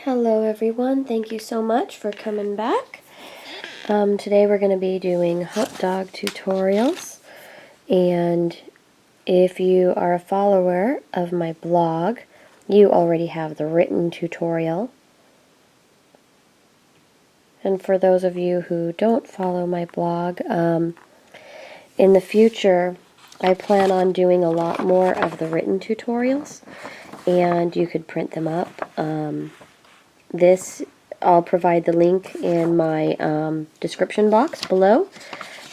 Hello everyone, thank you so much for coming back. Today we're going to be doing hot dog tutorials, and if you are a follower of my blog, you already have the written tutorial. And for those of you who don't follow my blog, in the future I plan on doing a lot more of the written tutorials, and you could print them up. I'll provide the link in my description box below,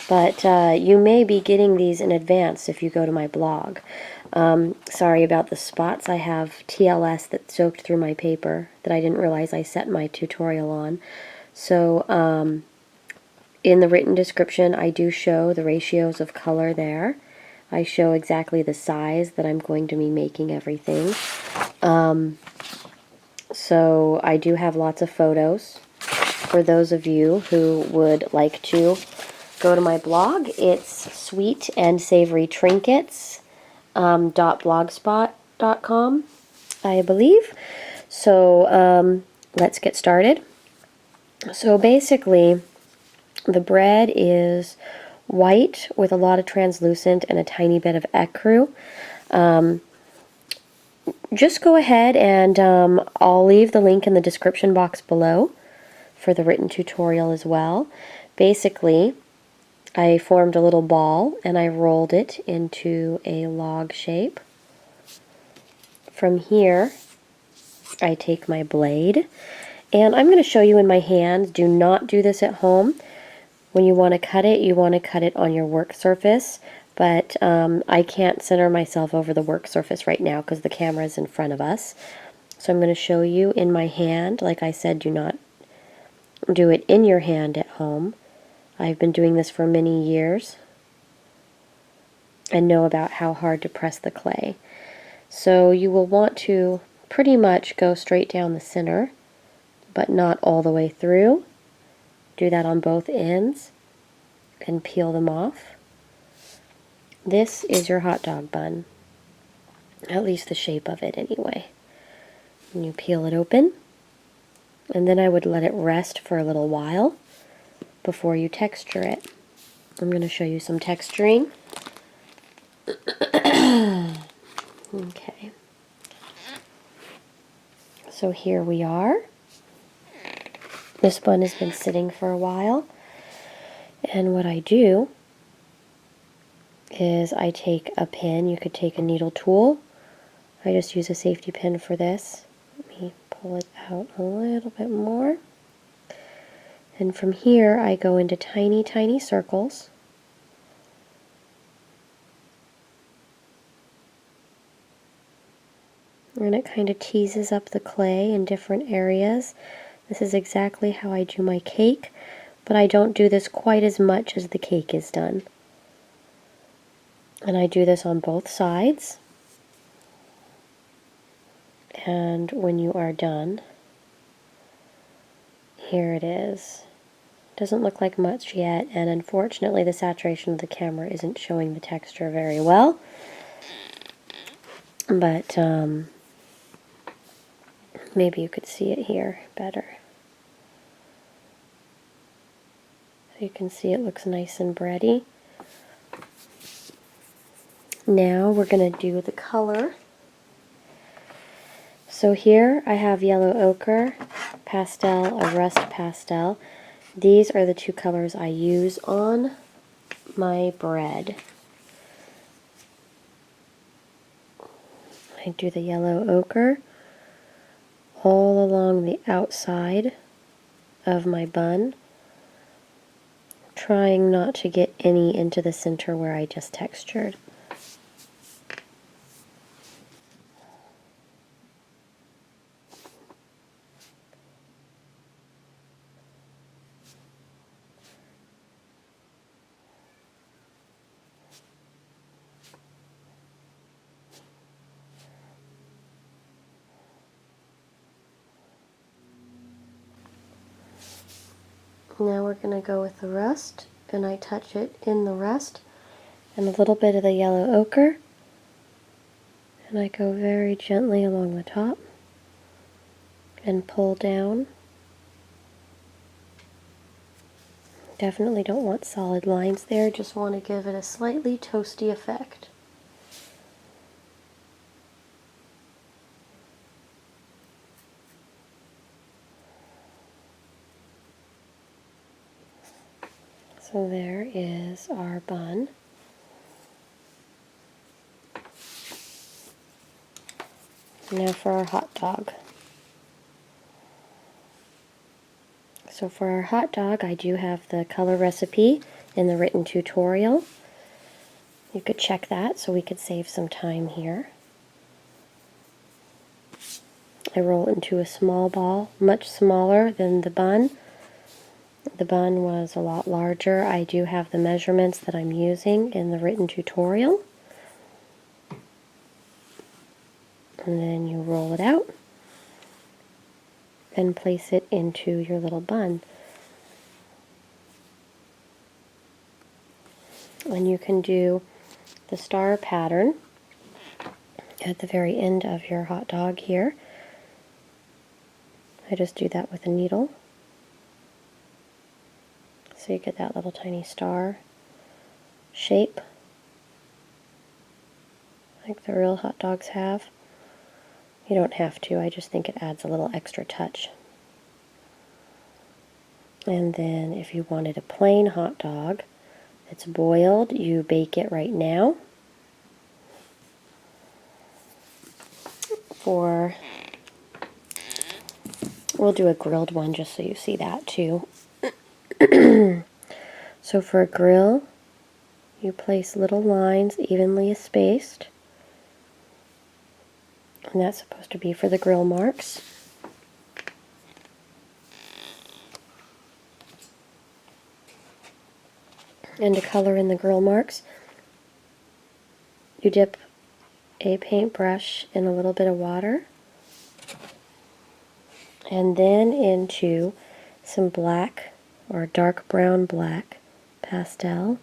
but you may be getting these in advance if you go to my blog. Sorry about the spots. I have TLS that soaked through my paper that I didn't realize I set my tutorial on. So in the written description I do show the ratios of color there. I show exactly the size that I'm going to be making everything. So I do have lots of photos for those of you who would like to go to my blog. It's sweetandsavorytrinkets.blogspot.com, I believe. So let's get started. So basically, the bread is white with a lot of translucent and a tiny bit of ecru. Just go ahead and I'll leave the link in the description box below for the written tutorial as well. Basically, I formed a little ball and I rolled it into a log shape. From here, I take my blade, and I'm going to show you in my hand. Do not do this at home. When you want to cut it, you want to cut it on your work surface. But I can't center myself over the work surface right now because the camera is in front of us. So I'm going to show you in my hand. Like I said, do not do it in your hand at home. I've been doing this for many years and know about how hard to press the clay. So you will want to pretty much go straight down the center, but not all the way through. Do that on both ends and peel them off. This is your hot dog bun, at least the shape of it anyway. And you peel it open, and then I would let it rest for a little while before you texture it. I'm going to show you some texturing. Okay. So here we are. This bun has been sitting for a while, and what I do is I take a pin. You could take a needle tool. I just use a safety pin for this. Let me pull it out a little bit more. And from here I go into tiny, tiny circles. And it kind of teases up the clay in different areas. This is exactly how I do my cake, but I don't do this quite as much as the cake is done. And I do this on both sides. And when you are done, here it is. Doesn't look like much yet, and unfortunately the saturation of the camera isn't showing the texture very well. But maybe you could see it here better. So you can see it looks nice and bready. Now we're going to do the color. So here I have yellow ochre, pastel, a rust pastel. These are the two colors I use on my bread. I do the yellow ochre all along the outside of my bun, trying not to get any into the center where I just textured. Now we're going to go with the rust, and I touch it in the rust and a little bit of the yellow ochre, and I go very gently along the top and pull down. Definitely don't want solid lines there, just want to give it a slightly toasty effect. So there is our bun. Now for our hot dog. So for our hot dog, I do have the color recipe in the written tutorial. You could check that so we could save some time here. I roll it into a small ball, much smaller than the bun. The bun was a lot larger. I do have the measurements that I'm using in the written tutorial. And then you roll it out and place it into your little bun. And you can do the star pattern at the very end of your hot dog here. I just do that with a needle. So you get that little tiny star shape, like the real hot dogs have. You don't have to, I just think it adds a little extra touch. And then if you wanted a plain hot dog that's boiled, you bake it right now. We'll do a grilled one just so you see that too. So for a grill, you place little lines evenly spaced. And that's supposed to be for the grill marks. And to color in the grill marks, you dip a paintbrush in a little bit of water and then into some black or dark brown black pastel.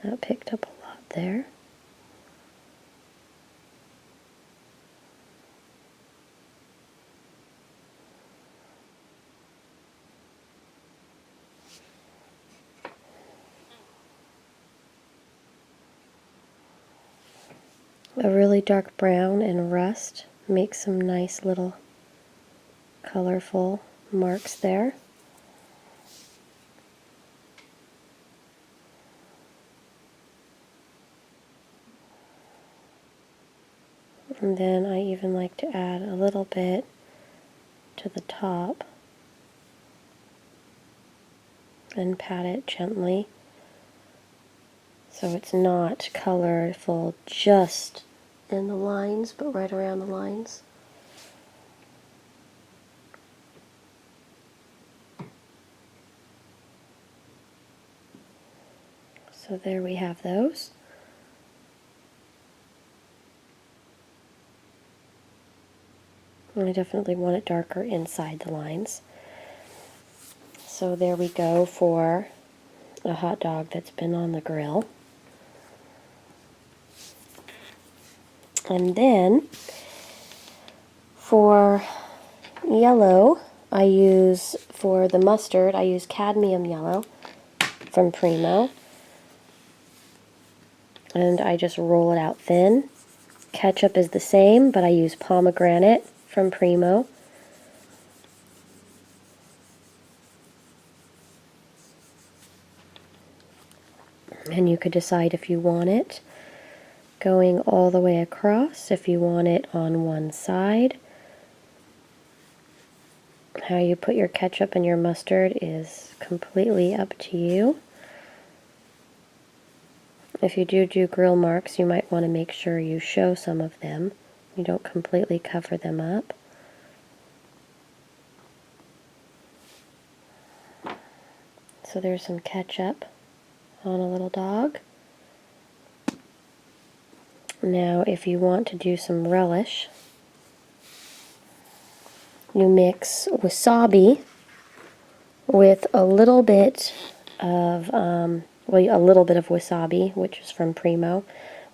That picked up a lot there. A really dark brown and rust makes some nice little colorful marks there. And then I even like to add a little bit to the top and pat it gently so it's not colorful just in the lines, but right around the lines. So there we have those. And I definitely want it darker inside the lines. So there we go for a hot dog that's been on the grill. And then for yellow, for the mustard, I use cadmium yellow from Premo. And I just roll it out thin. Ketchup is the same, but I use pomegranate from Premo. And you could decide if you want it going all the way across, if you want it on one side. How you put your ketchup and your mustard is completely up to you. If you do grill marks, you might want to make sure you show some of them. You don't completely cover them up. So there's some ketchup on a little dog. Now if you want to do some relish, you mix wasabi with a little bit of a little bit of wasabi, which is from Premo,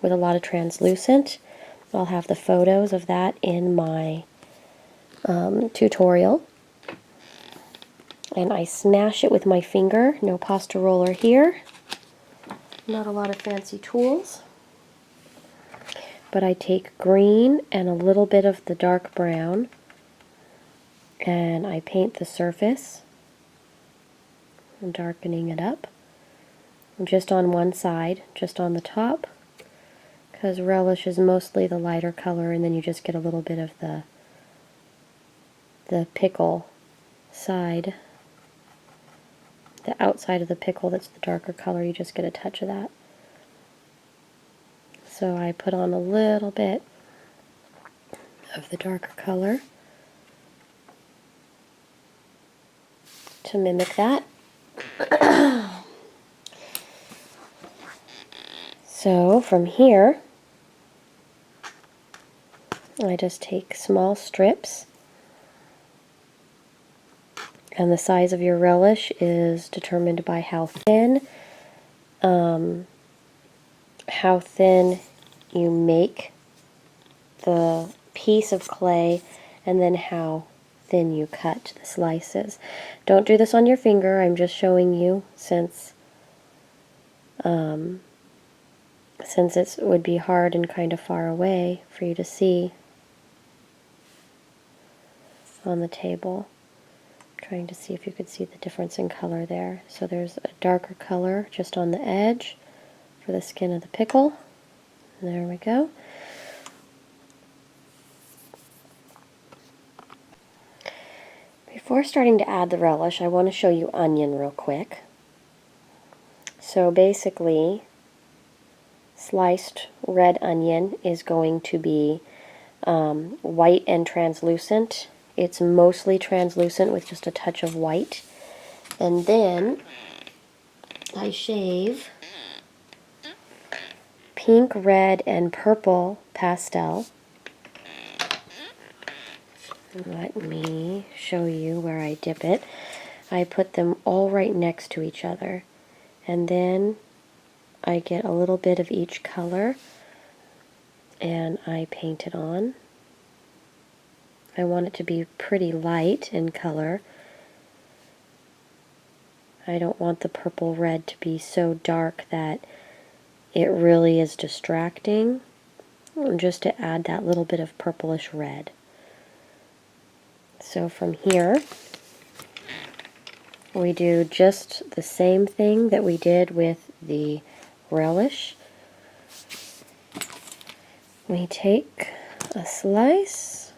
with a lot of translucent. I'll have the photos of that in my tutorial. And I smash it with my finger. No pasta roller here. Not a lot of fancy tools. But I take green and a little bit of the dark brown, and I paint the surface. I'm darkening it up. Just on one side, just on the top, because relish is mostly the lighter color, and then you just get a little bit of the pickle side. The outside of the pickle that's the darker color, you just get a touch of that. So I put on a little bit of the darker color to mimic that. So from here, I just take small strips, and the size of your relish is determined by how thin you make the piece of clay, and then how thin you cut the slices. Don't do this on your finger. I'm just showing you since it would be hard and kind of far away for you to see on the table. Trying to see if you could see the difference in color there. So there's a darker color just on the edge for the skin of the pickle. There we go. Before starting to add the relish, I want to show you onion real quick. So basically, sliced red onion is going to be white and translucent. It's mostly translucent with just a touch of white. And then I shave pink, red, and purple pastel. Let me show you where I dip it. I put them all right next to each other. And then I get a little bit of each color and I paint it on. I want it to be pretty light in color. I don't want the purple red to be so dark that it really is distracting, just to add that little bit of purplish red. So from here, we do just the same thing that we did with the relish. We take a slice,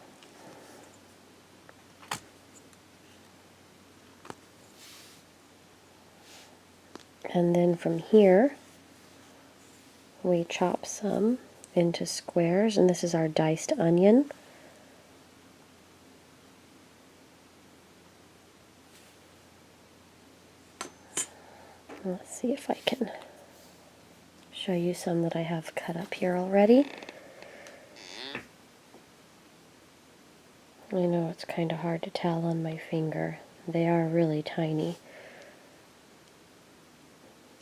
and then from here we chop some into squares, and this is our diced onion. Let's see if I can show you some that I have cut up here already. I know it's kind of hard to tell on my finger. They are really tiny.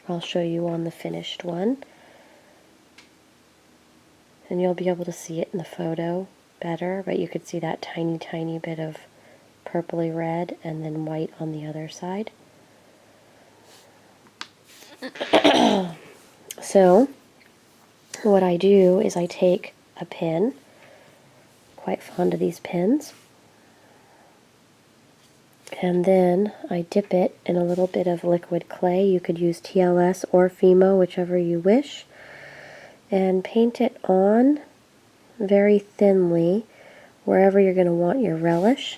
I'll show you on the finished one, and you'll be able to see it in the photo better, but you could see that tiny bit of purpley red and then white on the other side. So what I do is I take a pin, quite fond of these pins, and then I dip it in a little bit of liquid clay. You could use TLS or Fimo, whichever you wish, and paint it on very thinly wherever you're going to want your relish,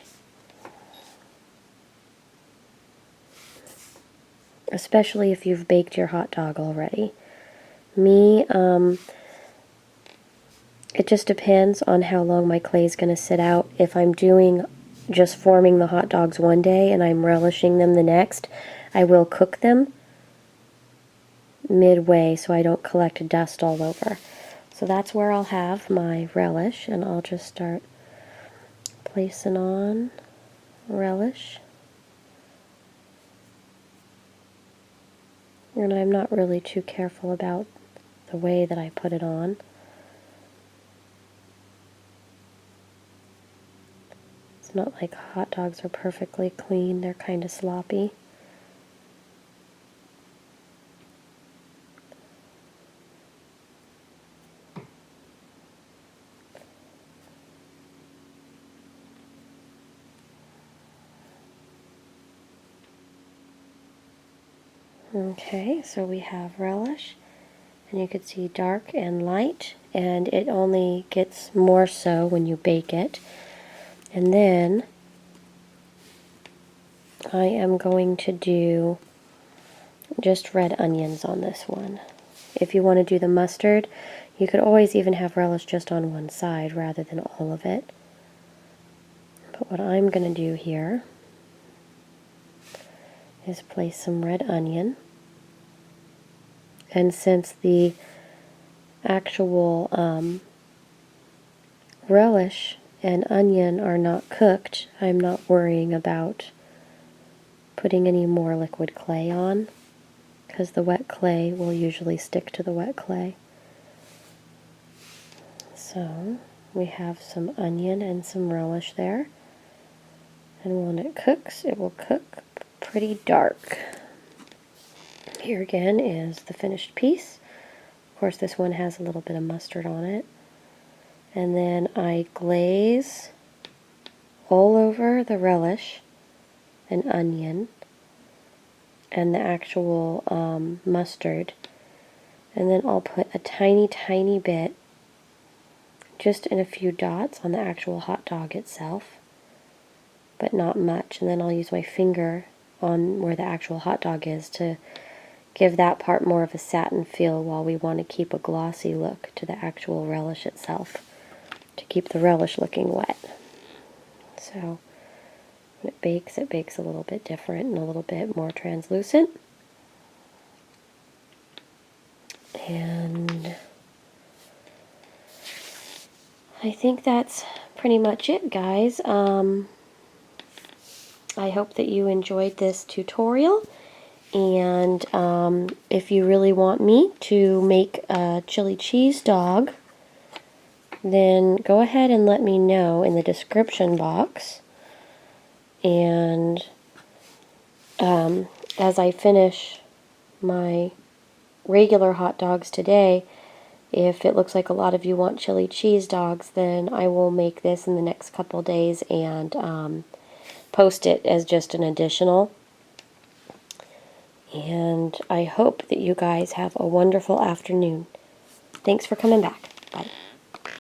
especially if you've baked your hot dog already. Me, it just depends on how long my clay is going to sit out. If I'm doing just forming the hot dogs one day and I'm relishing them the next, I will cook them midway so I don't collect dust all over. So that's where I'll have my relish, and I'll just start placing on relish. And I'm not really too careful about the way that I put it on. It's not like hot dogs are perfectly clean, they're kind of sloppy. Okay, so we have relish, and you can see dark and light, and it only gets more so when you bake it. And then I am going to do just red onions on this one. If you want to do the mustard, you could always even have relish just on one side rather than all of it. But what I'm going to do here is place some red onion. And since the actual relish and onion are not cooked, I'm not worrying about putting any more liquid clay on, because the wet clay will usually stick to the wet clay. So we have some onion and some relish there, and when it cooks, it will cook pretty dark. Here again is the finished piece. Of course, this one has a little bit of mustard on it. And then I glaze all over the relish and onion and the actual mustard. And then I'll put a tiny, tiny bit, just in a few dots, on the actual hot dog itself, but not much. And then I'll use my finger on where the actual hot dog is to give that part more of a satin feel, while we want to keep a glossy look to the actual relish itself, to keep the relish looking wet. So when it bakes a little bit different and a little bit more translucent. And I think that's pretty much it, guys. I hope that you enjoyed this tutorial. And if you really want me to make a chili cheese dog, then go ahead and let me know in the description box. And as I finish my regular hot dogs today, if it looks like a lot of you want chili cheese dogs, then I will make this in the next couple days and post it as just an additional. And I hope that you guys have a wonderful afternoon. Thanks for coming back. Bye.